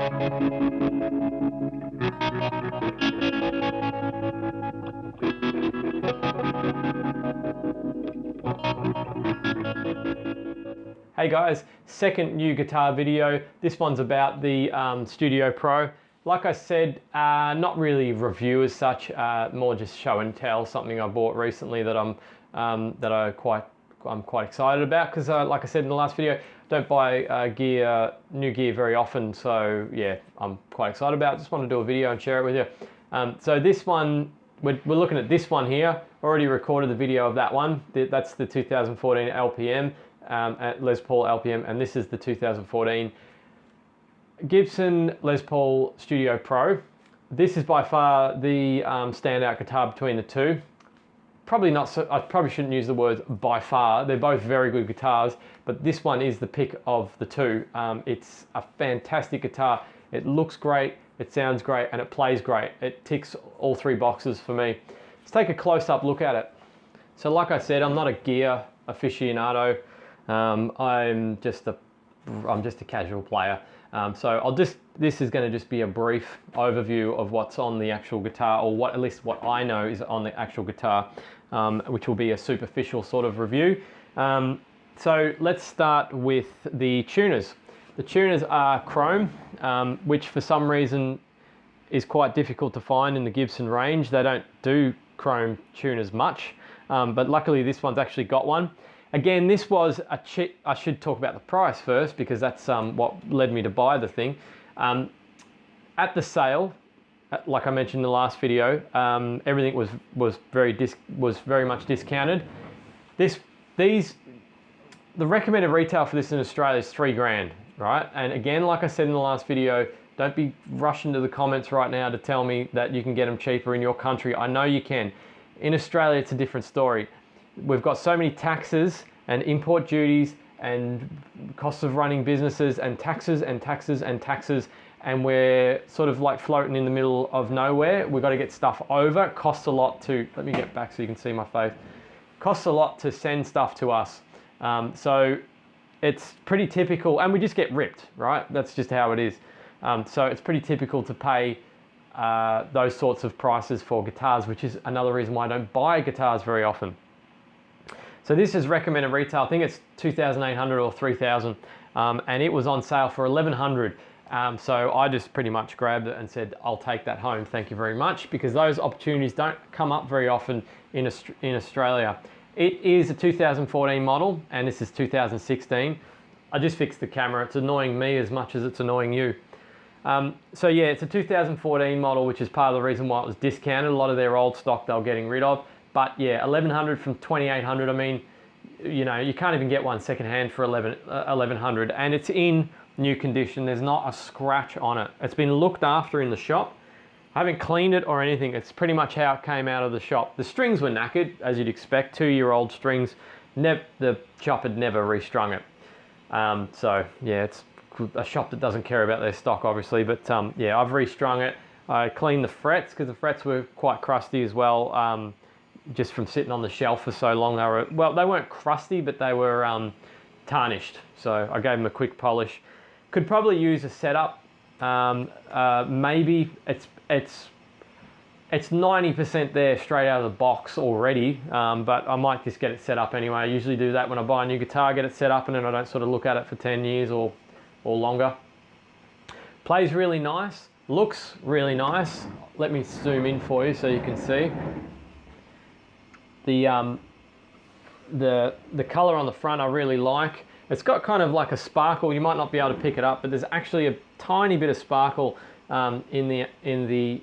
Hey guys, second new guitar video. This one's about the Studio Pro. Like I said, not really review as such, more just show and tell, something I bought recently that I'm quite excited about, because like I said in the last video, don't buy new gear very often, so yeah, I'm quite excited about it. Just want to do a video and share it with you. So this one, we're looking at this one here. Already recorded the video of that one. That's the 2014 LPM, at Les Paul LPM, and this is the 2014 Gibson Les Paul Studio Pro. This is by far the standout guitar between the two. Probably not so, I probably shouldn't use the words by far. They're both very good guitars, but this one is the pick of the two. It's a fantastic guitar. It looks great, it sounds great, and it plays great. It ticks all three boxes for me. Let's take a close-up look at it. So like I said, I'm not a gear aficionado. I'm just a casual player. So this is going to just be a brief overview of what's on the actual guitar, or at least what I know is on the actual guitar, which will be a superficial sort of review. So let's start with the tuners. The tuners are chrome, which for some reason is quite difficult to find in the Gibson range. They don't do chrome tuners much, but luckily this one's actually got one. Again, this was a cheap. I should talk about the price first, because that's what led me to buy the thing. At the sale, like I mentioned in the last video, everything was very much discounted. The recommended retail for this in Australia is $3 grand, right? And again, like I said in the last video, don't be rushing to the comments right now to tell me that you can get them cheaper in your country. I know you can. In Australia, it's a different story. We've got so many taxes and import duties and costs of running businesses and taxes and taxes and taxes, and we're sort of like floating in the middle of nowhere. We've got to get stuff over. It costs a lot to, let me get back so you can see my face. It costs a lot to send stuff to us. So it's pretty typical, and we just get ripped, right? That's just how it is. So it's pretty typical to pay those sorts of prices for guitars, which is another reason why I don't buy guitars very often. So this is recommended retail. I think it's 2,800 or 3,000, and it was on sale for 1,100. So I just pretty much grabbed it and said, I'll take that home, thank you very much, because those opportunities don't come up very often in Australia. It is a 2014 model, and this is 2016. I just fixed the camera. It's annoying me as much as it's annoying you. So yeah, it's a 2014 model, which is part of the reason why it was discounted. A lot of their old stock they were getting rid of. But yeah, 1,100 from 2,800. I mean, you know, you can't even get one secondhand for 1,100, and it's in new condition. There's not a scratch on it. It's been looked after in the shop. I haven't cleaned it or anything. It's pretty much how it came out of the shop. The strings were knackered, as you'd expect. 2-year-old strings. The shop had never restrung it. So yeah, it's a shop that doesn't care about their stock, obviously. But yeah, I've restrung it. I cleaned the frets, because the frets were quite crusty as well. Just from sitting on the shelf for so long. They weren't crusty, but they were tarnished. So I gave them a quick polish. Could probably use a setup. Maybe it's 90% there straight out of the box already, but I might just get it set up anyway. I usually do that when I buy a new guitar, get it set up, and then I don't sort of look at it for 10 years or longer. Plays really nice, looks really nice. Let me zoom in for you so you can see. The color on the front I really like. It's got kind of like a sparkle. You might not be able to pick it up, but there's actually a tiny bit of sparkle in the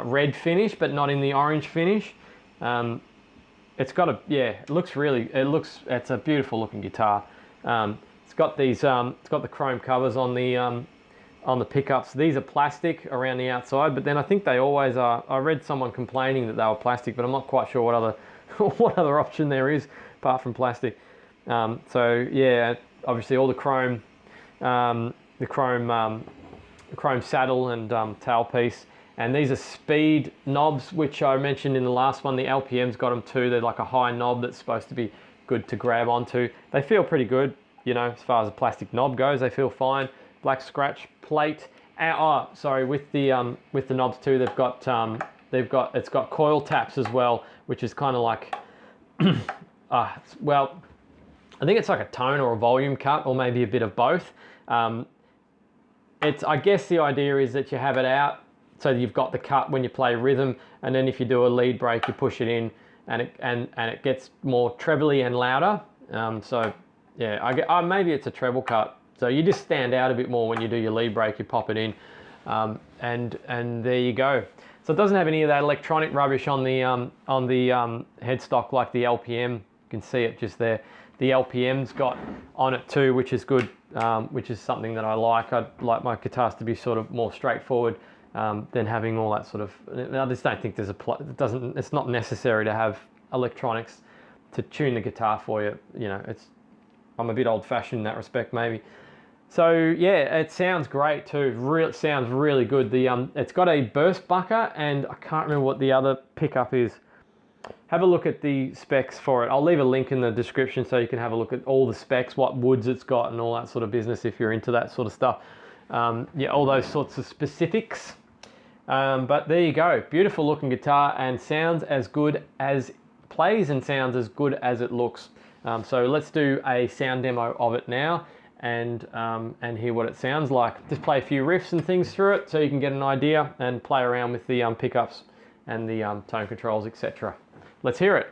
red finish, but not in the orange finish. It's got it's a beautiful looking guitar. It's got the chrome covers on the pickups. These are plastic around the outside, but then I think they always are. I read someone complaining that they were plastic, but I'm not quite sure what other option there is apart from plastic. So yeah, obviously all the chrome saddle and tailpiece, and these are speed knobs, which I mentioned in the last one. The LPM's got them too. They're like a high knob that's supposed to be good to grab onto. They feel pretty good, you know, as far as a plastic knob goes. They feel fine. Black scratch plate, Oh, sorry, with the knobs too, it's got coil taps as well, which is kind of like, well, I think it's like a tone or a volume cut, or maybe a bit of both. I guess the idea is that you have it out, so you've got the cut when you play rhythm, and then if you do a lead break, you push it in, and it gets more trebly and louder. So yeah, maybe it's a treble cut. So you just stand out a bit more when you do your lead break. You pop it in, and there you go. So it doesn't have any of that electronic rubbish on the headstock like the LPM. You can see it just there. The LPM's got on it too, which is good, which is something that I like. I'd like my guitars to be sort of more straightforward than having all that sort of. I just don't think it's not necessary to have electronics to tune the guitar for you. You know, I'm a bit old-fashioned in that respect, maybe. So yeah, it sounds great too. It sounds really good. It's got a burst bucker, and I can't remember what the other pickup is. Have a look at the specs for it. I'll leave a link in the description so you can have a look at all the specs, what woods it's got, and all that sort of business if you're into that sort of stuff. Yeah, all those sorts of specifics. But there you go. Beautiful looking guitar, and sounds as good as plays and sounds as good as it looks. So let's do a sound demo of it now, and hear what it sounds like. Just play a few riffs and things through it so you can get an idea, and play around with the pickups and the tone controls, etc. Let's hear it.